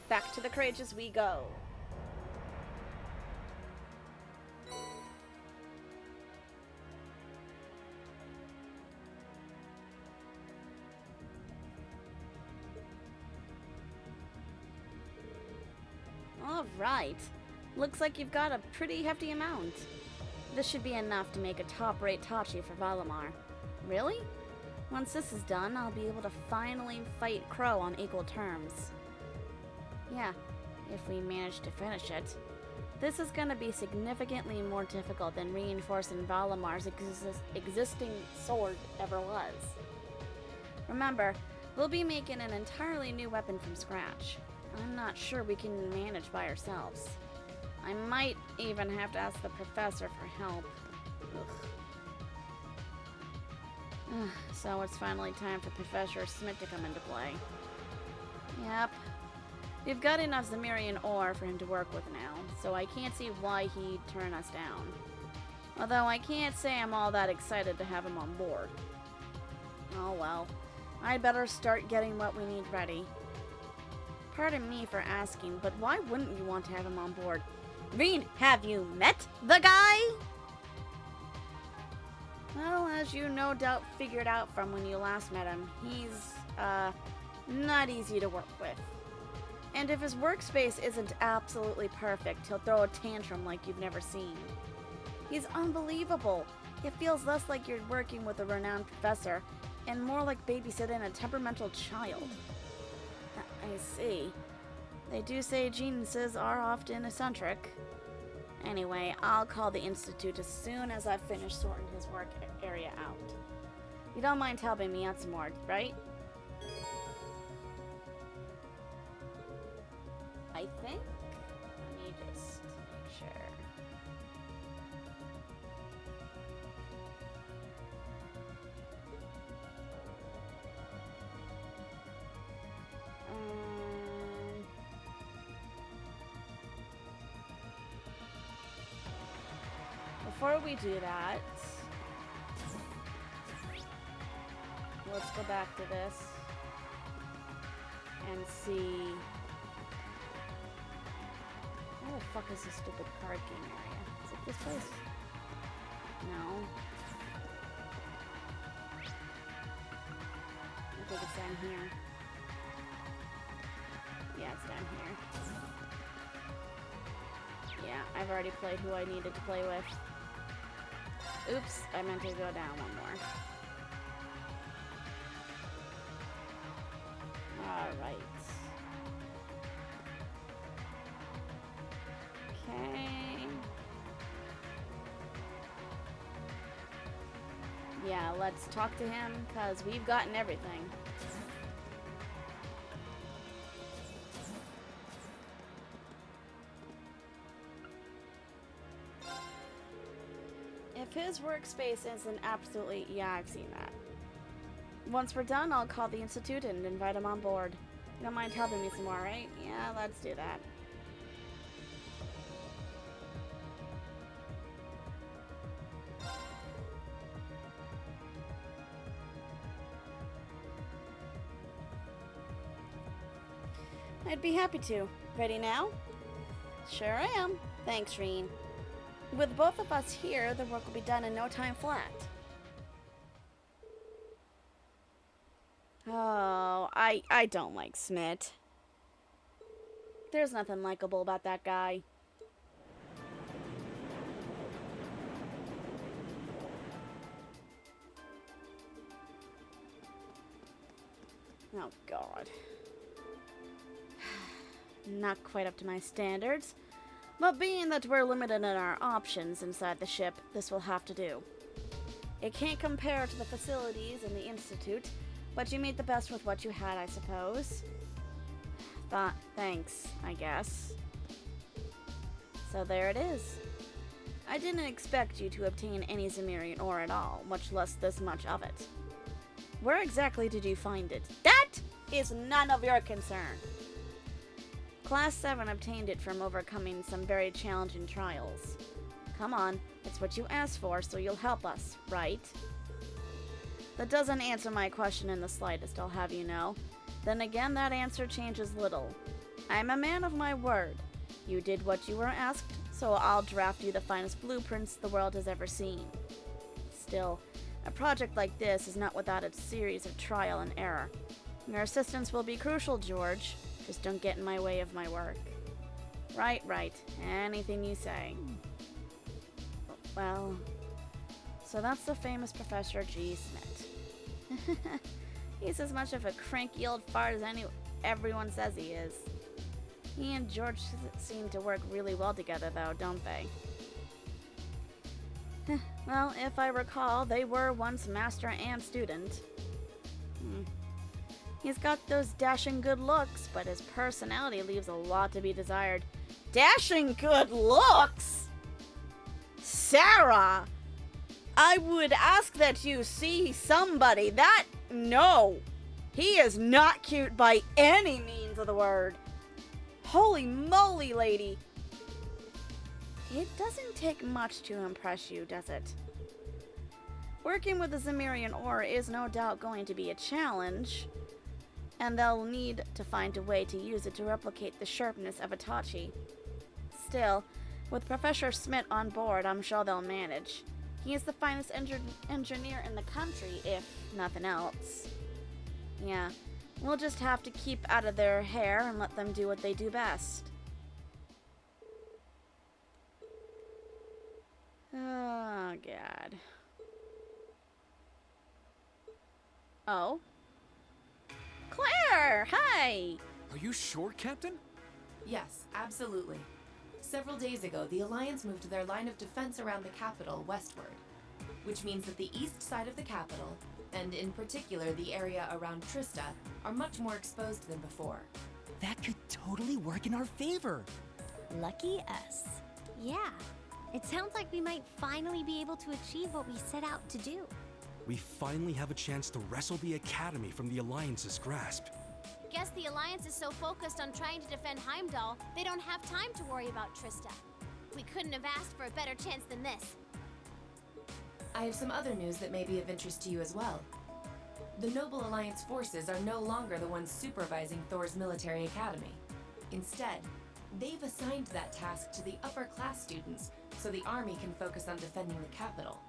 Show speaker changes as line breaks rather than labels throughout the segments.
Back to the courageous we go. Alright. Looks like you've got a pretty hefty amount. This should be enough to make a top-rate tachi for Valimar. Really? Once this is done, I'll be able to finally fight Crow on equal terms. Yeah, if we manage to finish it. This is going to be significantly more difficult than reinforcing Valimar's existing sword ever was. Remember, we'll be making an entirely new weapon from scratch. I'm not sure we can manage by ourselves. I might even have to ask the professor for help. So it's finally time for Professor Smith to come into play. Yep. We've got enough Ymirian ore for him to work with now, so I can't see why he'd turn us down. Although I can't say I'm all that excited to have him on board. Oh well. I'd better start getting what we need ready. Pardon me for asking, but why wouldn't you want to have him on board? Rean, have you met the guy? Well, as you no doubt figured out from when you last met him, he's, not easy to work with. And if his workspace isn't absolutely perfect, he'll throw a tantrum like you've never seen. He's unbelievable. It feels less like you're working with a renowned professor, and more like babysitting a temperamental child. I see. They do say geniuses are often eccentric. Anyway, I'll call the Institute as soon as I've finished sorting his work area out. You don't mind helping me out some more, right? I think. Let me just make sure. Before we do that, let's go back to this and see. Where the fuck is this stupid card game area? Is it this place? No. I think it's down here. Yeah, it's down here. Yeah, I've already played who I needed to play with. Oops, I meant to go down one more. Alright. Okay. Yeah, let's talk to him, because we've gotten everything. If his workspace isn't absolutely... Yeah, I've seen that. Once we're done, I'll call the Institute and invite him on board. You don't mind helping me some more, right? Yeah, let's do that. I'd be happy to. Ready now? Sure I am. Thanks, Rean. With both of us here, the work will be done in no time flat. Oh, I don't like Smith. There's nothing likable about that guy. Oh, God. Not quite up to my standards. But being that we're limited in our options inside the ship, this will have to do. It can't compare to the facilities in the Institute, but you made the best with what you had, I suppose. Thanks, I guess. So there it is. I didn't expect you to obtain any Ymirian ore at all, much less this much of it. Where exactly did you find it? That is none of your concern. Class 7 obtained it from overcoming some very challenging trials. Come on, it's what you asked for, so you'll help us, right? That doesn't answer my question in the slightest, I'll have you know. Then again, that answer changes little. I'm a man of my word. You did what you were asked, so I'll draft you the finest blueprints the world has ever seen. Still, a project like this is not without its series of trial and error. Your assistance will be crucial, George. Just don't get in my way of my work. Right. Anything you say. Well, so that's the famous Professor G. Smith. He's as much of a cranky old fart as everyone says he is. He and George seem to work really well together, though, don't they? Well, if I recall, they were once master and student. He's got those dashing good looks, but his personality leaves a lot to be desired. Dashing good looks? Sarah! I would ask that you see somebody that... No! He is not cute by any means of the word. Holy moly, lady! It doesn't take much to impress you, does it? Working with the Ymirian ore is no doubt going to be a challenge, and they'll need to find a way to use it to replicate the sharpness of a tachi. Still, with Professor Smith on board, I'm sure they'll manage. He is the finest engineer in the country, if nothing else. Yeah, we'll just have to keep out of their hair and let them do what they do best. Oh, God. Oh? Claire! Hi!
Are you sure, Captain?
Yes, absolutely. Several days ago, the Alliance moved their line of defense around the capital westward, which means that the east side of the capital, and in particular the area around Trista, are much more exposed than before.
That could totally work in our favor.
Lucky us. Yeah, it sounds like we might finally be able to achieve what we set out to do.
We finally have a chance to wrestle the Academy from the Alliance's grasp.
Guess the Alliance is so focused on trying to defend Heimdall, they don't have time to worry about Trista. We couldn't have asked for a better chance than this.
I have some other news that may be of interest to you as well. The Noble Alliance forces are no longer the ones supervising Thor's military academy. Instead, they've assigned that task to the upper-class students so the army can focus on defending the capital.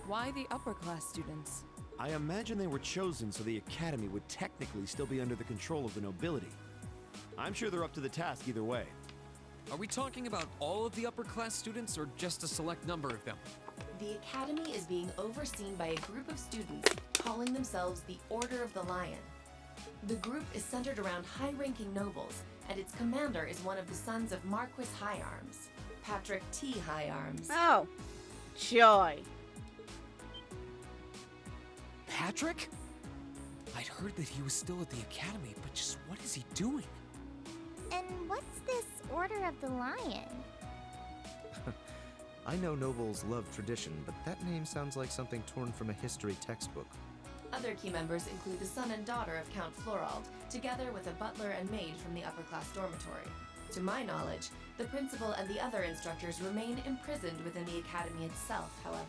Why the upper-class students?
I imagine they were chosen so the Academy would technically still be under the control of the nobility. I'm sure they're up to the task either way.
Are we talking about all of the upper-class students, or just a select number of them?
The Academy is being overseen by a group of students calling themselves the Order of the Lion. The group is centered around high-ranking nobles, and its commander is one of the sons of Marquis Higharms, Patrick T. Higharms.
Oh, joy.
Patrick? I'd heard that he was still at the Academy, but just what is he doing?
And what's this Order of the Lion?
I know nobles love tradition, but that name sounds like something torn from a history textbook.
Other key members include the son and daughter of Count Florald, together with a butler and maid from the upper-class dormitory. To my knowledge, the principal and the other instructors remain imprisoned within the academy itself, however.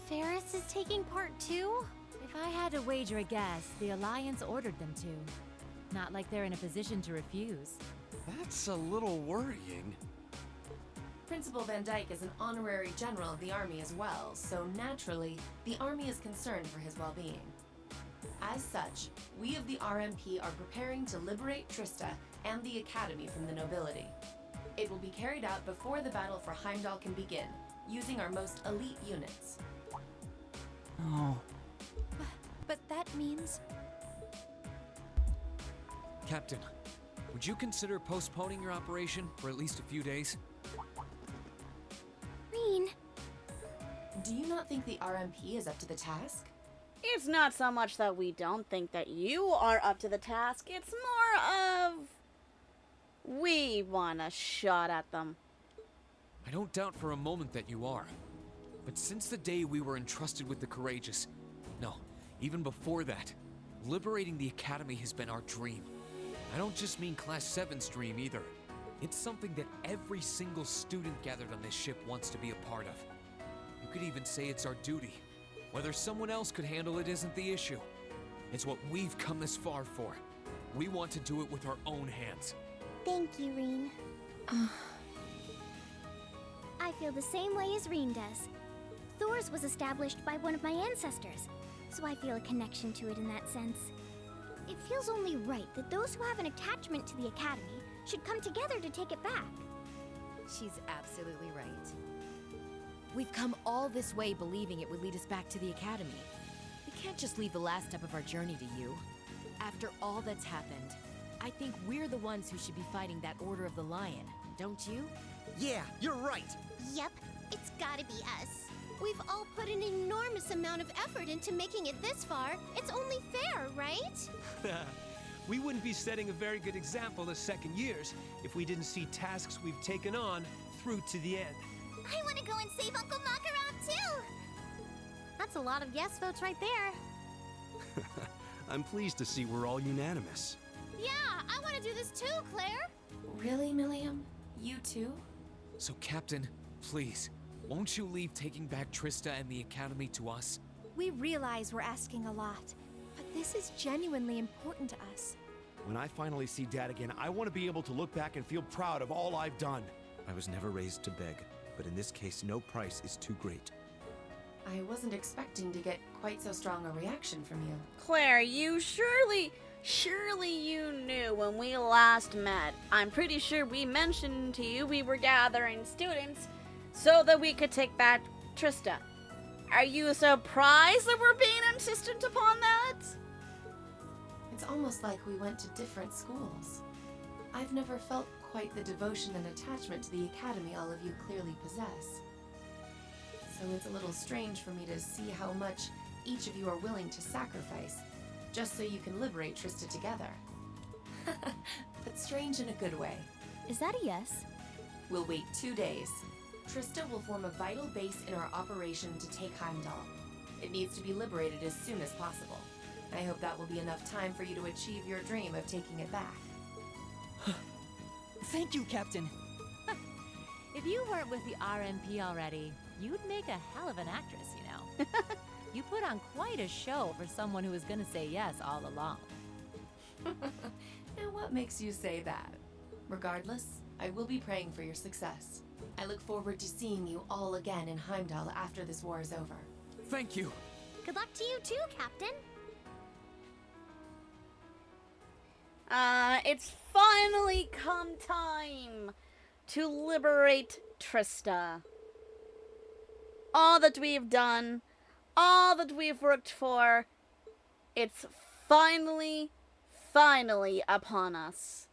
Ferris is taking part too?
If I had to wager a guess, the Alliance ordered them to. Not like they're in a position to refuse.
That's a little worrying.
Principal Van Dyke is an honorary general of the army as well, so naturally, the army is concerned for his well-being. As such, we of the RMP are preparing to liberate Trista and the Academy from the nobility. It will be carried out before the battle for Heimdall can begin, using our most elite units.
Oh.
But that means...
Captain, would you consider postponing your operation for at least a few days?
Rean.
Do you not think the RMP is up to the task?
It's not so much that we don't think that you are up to the task. It's more of... we want a shot at them.
I don't doubt for a moment that you are. But since the day we were entrusted with the Courageous, no, even before that, liberating the Academy has been our dream. I don't just mean Class VII's dream either. It's something that every single student gathered on this ship wants to be a part of. You could even say it's our duty. Whether someone else could handle it isn't the issue. It's what we've come this far for. We want to do it with our own hands.
Thank you, Rean. I feel the same way as Rean does. Thor's was established by one of my ancestors, so I feel a connection to it in that sense. It feels only right that those who have an attachment to the Academy should come together to take it back.
She's absolutely right. We've come all this way believing it would lead us back to the Academy. We can't just leave the last step of our journey to you. After all that's happened, I think we're the ones who should be fighting that Order of the Lion, don't you?
Yeah, you're right.
Yep, it's gotta be us. We've all put an enormous amount of effort into making it this far. It's only fair, right?
We wouldn't be setting a very good example as second years if we didn't see tasks we've taken on through to the end.
I want to go and save Uncle Makarov too!
That's a lot of yes votes right there.
I'm pleased to see we're all unanimous.
Yeah, I want to do this too, Claire!
Really, Milliam? You too?
So, Captain, please, won't you leave taking back Trista and the Academy to us?
We realize we're asking a lot, but this is genuinely important to us.
When I finally see Dad again, I want to be able to look back and feel proud of all I've done.
I was never raised to beg, but in this case, no price is too great.
I wasn't expecting to get quite so strong a reaction from you.
Claire, you surely you knew when we last met. I'm pretty sure we mentioned to you we were gathering students so that we could take back Trista. Are you surprised that we're being insistent upon that?
It's almost like we went to different schools. I've never felt quite the devotion and attachment to the Academy all of you clearly possess. So it's a little strange for me to see how much each of you are willing to sacrifice, just so you can liberate Trista together. But strange in a good way.
Is that a yes?
We'll wait 2 days. Trista will form a vital base in our operation to take Heimdall. It needs to be liberated as soon as possible. I hope that will be enough time for you to achieve your dream of taking it back.
Thank you, Captain.
If you weren't with the RMP already, you'd make a hell of an actress, you know. You put on quite a show for someone who was gonna say yes all along.
Now what makes you say that? Regardless, I will be praying for your success. I look forward to seeing you all again in Heimdall after this war is over.
Thank you.
Good luck to you too, Captain.
It's finally come time to liberate Trista. All that we've done, all that we've worked for, it's finally upon us.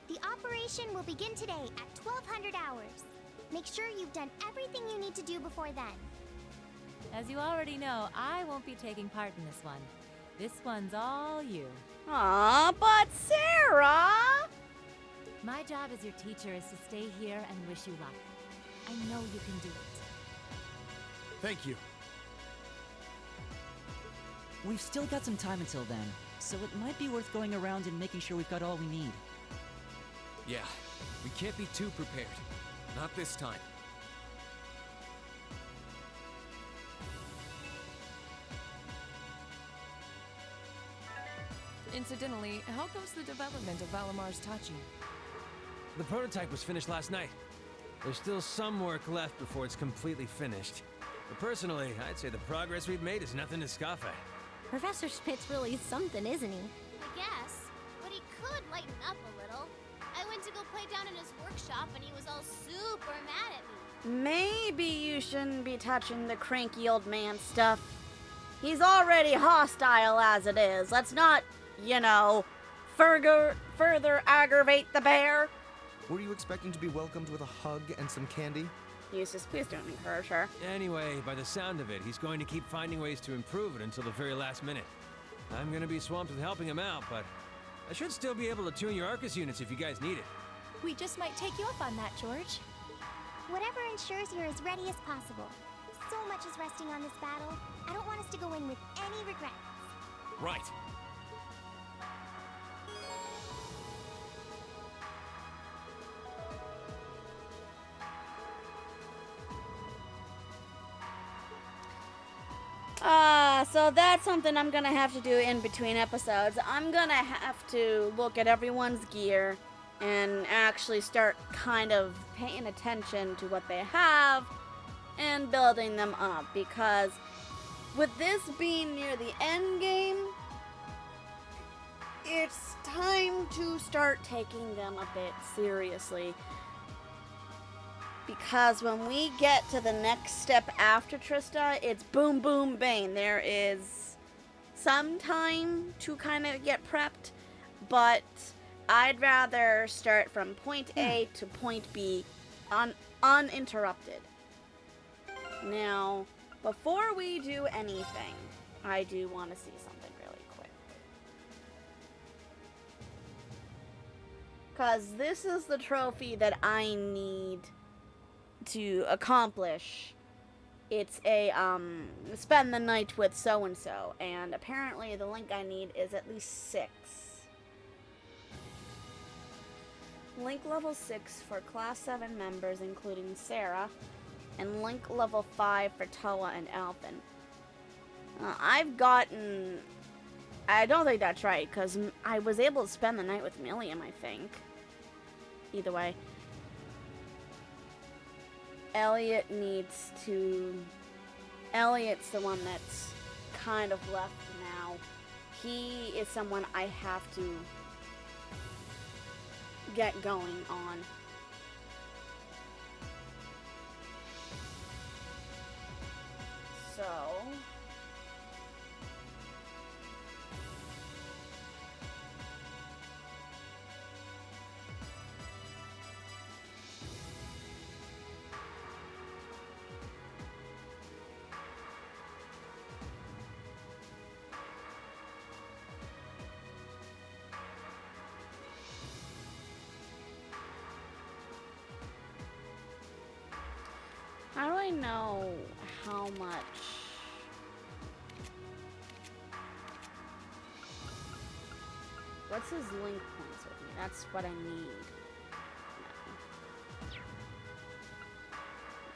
The operation will begin today at 1200 hours. Make sure you've done everything you need to do before then.
As you already know, I won't be taking part in this one. This one's all you.
Aw, but Sarah!
My job as your teacher is to stay here and wish you luck. I know you can do it.
Thank you.
We've still got some time until then, so it might be worth going around and making sure we've got all we need.
Yeah, we can't be too prepared. Not this time.
Incidentally, how goes the development of Valimar's tachi?
The prototype was finished last night. There's still some work left before it's completely finished. But personally, I'd say the progress we've made is nothing to scoff at.
Professor Spitz really is something, isn't he?
I guess. But he could lighten up a little. I went to go play down in his workshop and he was all super mad at me.
Maybe you shouldn't be touching the cranky old man stuff. He's already hostile as it is. Let's not, further aggravate the bear.
Were you expecting to be welcomed with a hug and some candy?
Eustace, please don't encourage her.
Anyway, by the sound of it, he's going to keep finding ways to improve it until the very last minute. I'm going to be swamped with helping him out, but I should still be able to tune your Arcus units if you guys need it.
We just might take you up on that, George.
Whatever ensures you're as ready as possible. So much is resting on this battle. I don't want us to go in with any regrets.
Right.
So that's something I'm gonna have to do in between episodes. I'm gonna have to look at everyone's gear and actually start kind of paying attention to what they have and building them up, because with this being near the end game, it's time to start taking them a bit seriously. Because when we get to the next step after Trista, it's boom, boom, bang. There is some time to kind of get prepped, but I'd rather start from point A to point B uninterrupted. Now, before we do anything, I do want to see something really quick. Because this is the trophy that I need to accomplish. It's a spend the night with so-and-so, and apparently the link I need is at least 6. Link level 6 for Class 7 members, including Sarah, and link level 5 for Toa and Alphen. I've gotten... I don't think that's right, because I was able to spend the night with Milliam, I think. Either way. Elliot needs to... Elliot's the one that's kind of left now. He is someone I have to get going on. So... How do I know how much? What's his link points with me? That's what I need. No.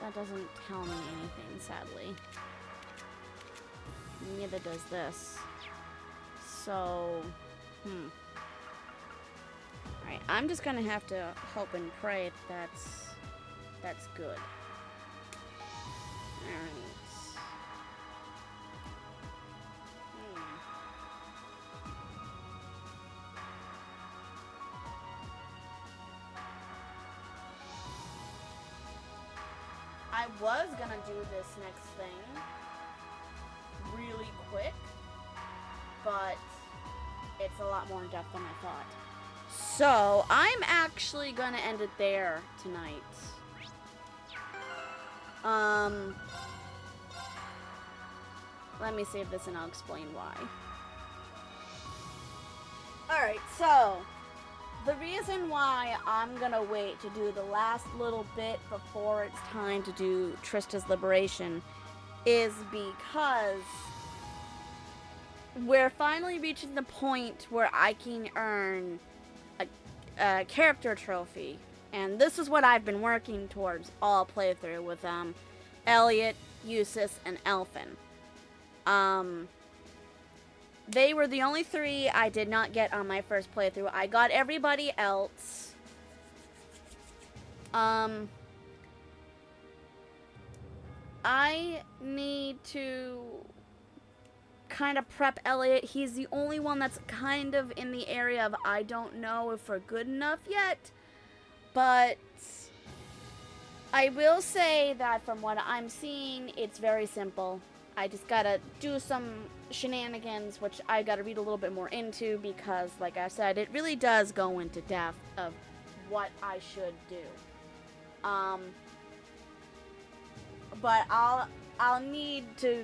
That doesn't tell me anything, sadly. Neither does this. So, Alright, I'm just gonna have to hope and pray that's good. Alright. I was gonna do this next thing really quick, but it's a lot more in depth than I thought. So, I'm actually gonna end it there tonight. Let me save this and I'll explain why. Alright, so the reason why I'm gonna wait to do the last little bit before it's time to do Trista's Liberation is because we're finally reaching the point where I can earn a character trophy. And this is what I've been working towards all playthrough with Elliot, Eustace, and Alphen. They were the only 3 I did not get on my first playthrough. I got everybody else. I need to kind of prep Elliot. He's the only one that's kind of in the area of I don't know if we're good enough yet. But I will say that from what I'm seeing, it's very simple. I just gotta do some shenanigans, which I gotta read a little bit more into because, like I said, it really does go into depth of what I should do. But I'll need to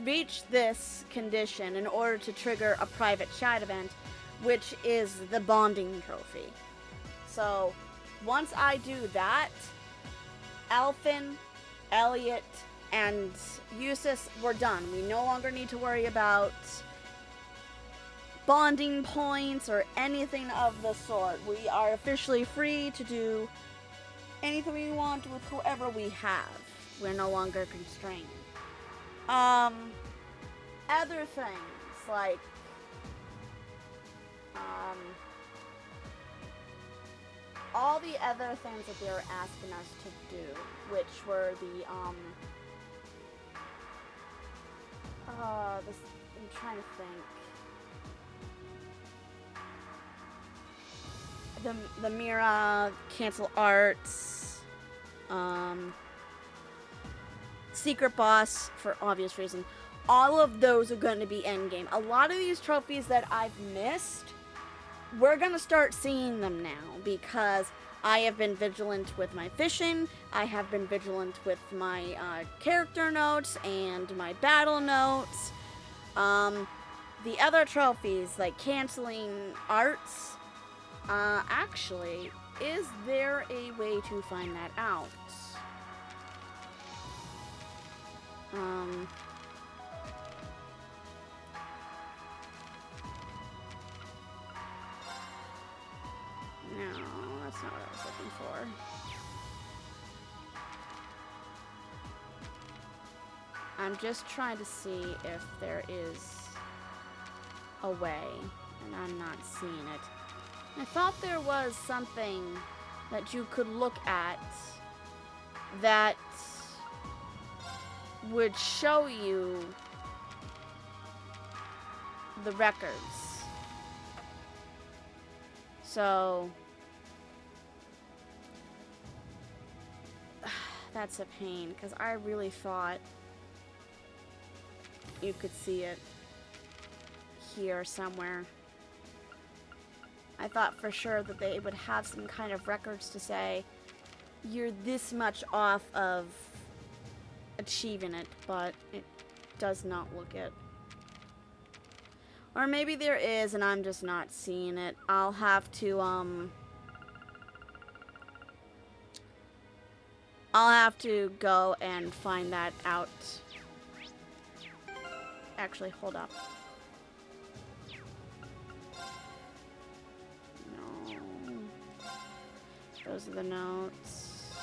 reach this condition in order to trigger a private chat event, which is the bonding trophy. So, once I do that, Alphen, Elliot, and Eustace, we're done. We no longer need to worry about bonding points or anything of the sort. We are officially free to do anything we want with whoever we have. We're no longer constrained. Other things like all the other things that they were asking us to do, which were the I'm trying to think. The Mira, cancel arts, secret boss for obvious reason. All of those are going to be endgame. A lot of these trophies that I've missed, we're going to start seeing them now because I have been vigilant with my fishing. I have been vigilant with my character notes and my battle notes. The other trophies, like canceling arts, actually, is there a way to find that out? No, that's not what I was looking for. I'm just trying to see if there is a way, and I'm not seeing it. I thought there was something that you could look at that would show you the records. So that's a pain, because I really thought you could see it here somewhere. I thought for sure that they would have some kind of records to say you're this much off of achieving it, but it does not look it. Or maybe there is and I'm just not seeing it. I'll have to go and find that out. Actually, hold up. No. Those are the notes.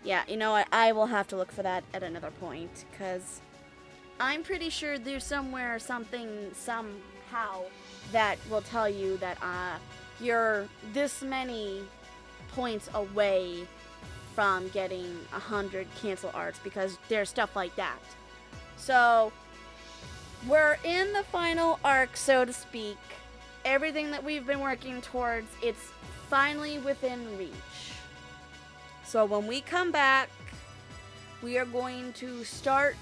Yeah, you know what? I will have to look for that at another point, because I'm pretty sure there's somewhere something, somehow, that will tell you that you're this many points away from getting 100 cancel arts, because there's stuff like that. So we're in the final arc, so to speak. Everything that we've been working towards, it's finally within reach. So when we come back, we are going to start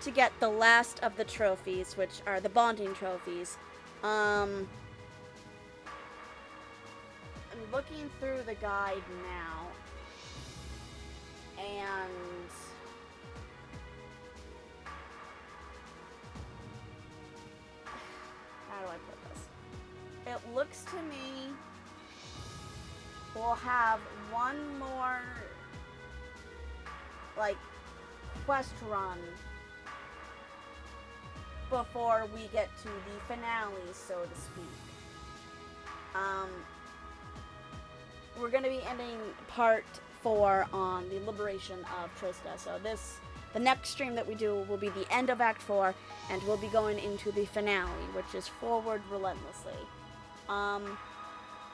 to get the last of the trophies, which are the bonding trophies. I'm looking through the guide now, and how do I put this? It looks to me we'll have one more like quest run before we get to the finale, so to speak. We're going to be ending part 4 on the liberation of Trista. So the next stream that we do will be the end of Act 4, and we'll be going into the finale, which is Forward Relentlessly.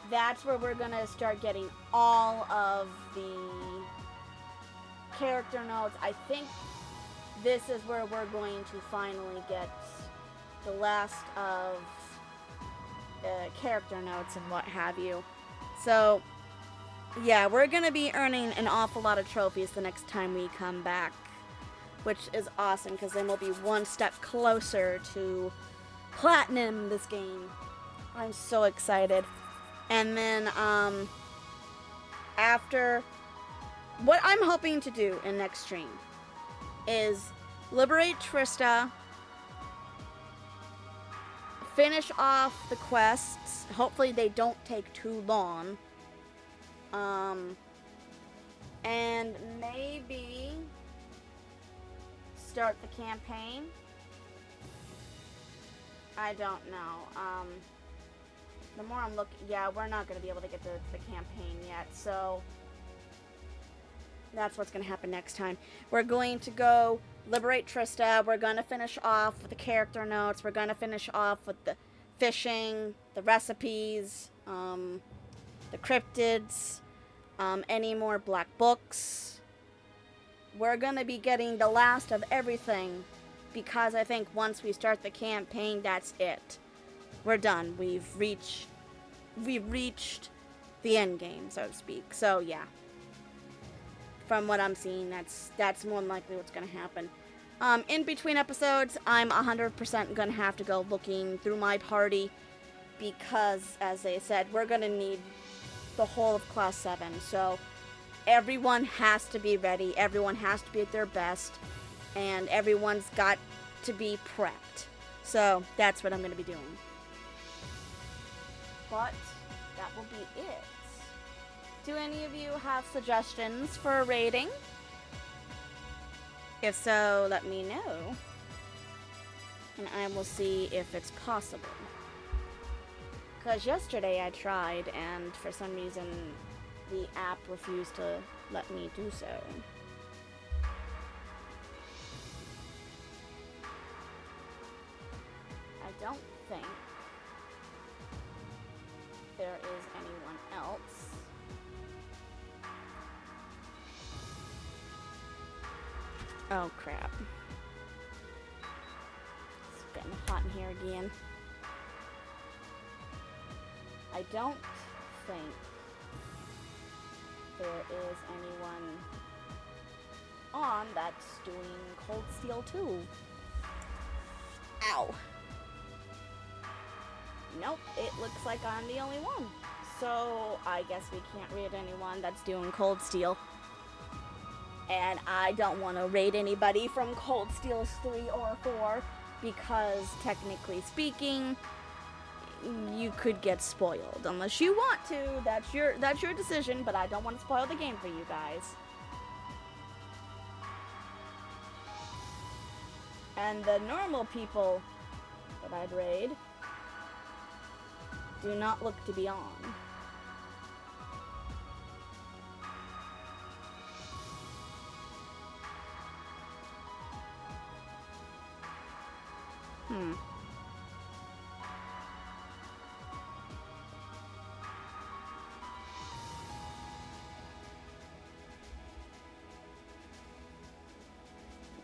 That's where we're going to start getting all of the character notes. I think this is where we're going to finally get the last of character notes and what have you. So yeah, we're going to be earning an awful lot of trophies the next time we come back, which is awesome, because then we'll be one step closer to platinum this game. I'm so excited. And then after, what I'm hoping to do in next stream is liberate Trista, finish off the quests. Hopefully they don't take too long. and maybe start the campaign. I don't know. The more I'm looking, yeah, we're not going to be able to get to the campaign yet, so that's what's going to happen next time. We're going to go liberate Trista. We're going to finish off with the character notes. We're going to finish off with the fishing, the recipes, the cryptids, any more black books. We're going to be getting the last of everything, because I think once we start the campaign, that's it. We're done. We've reached the end game, so to speak. So yeah, from what I'm seeing, that's more than likely what's going to happen. In between episodes, I'm 100% going to have to go looking through my party, because, as they said, we're going to need the whole of Class 7. So everyone has to be ready. Everyone has to be at their best, and everyone's got to be prepped. So that's what I'm going to be doing. But that will be it. Do any of you have suggestions for a rating? If so, let me know, and I will see if it's possible. Because yesterday I tried, and for some reason the app refused to let me do so. I don't think there is anyone else. Oh crap. It's getting hot in here again. I don't think there is anyone on that's doing Cold Steel 2. Ow. Nope, it looks like I'm the only one. So I guess we can't raid anyone that's doing Cold Steel. And I don't want to raid anybody from Cold Steel 3 or 4, because technically speaking, you could get spoiled. Unless you want to, that's your decision, but I don't want to spoil the game for you guys. And the normal people that I'd raid do not look to be on.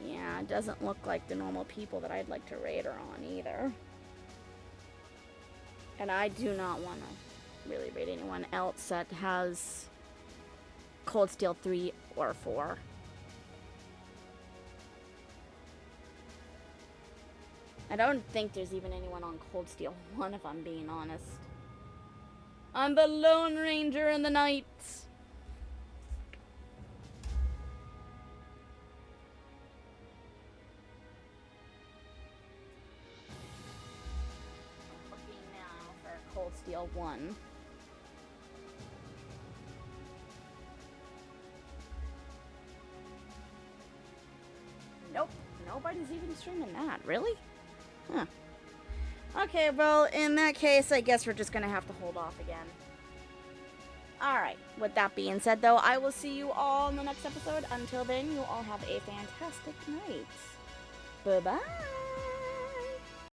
Yeah, it doesn't look like the normal people that I'd like to raid are on either. And I do not want to really raid anyone else that has Cold Steel 3 or 4. I don't think there's even anyone on Cold Steel 1, if I'm being honest. I'm the Lone Ranger in the night. Looking now for Cold Steel 1. Nope, nobody's even streaming that. Really? Huh. Okay, well, in that case, I guess we're just gonna have to hold off again. Alright, with that being said, though, I will see you all in the next episode. Until then, you all have a fantastic night. Bye-bye!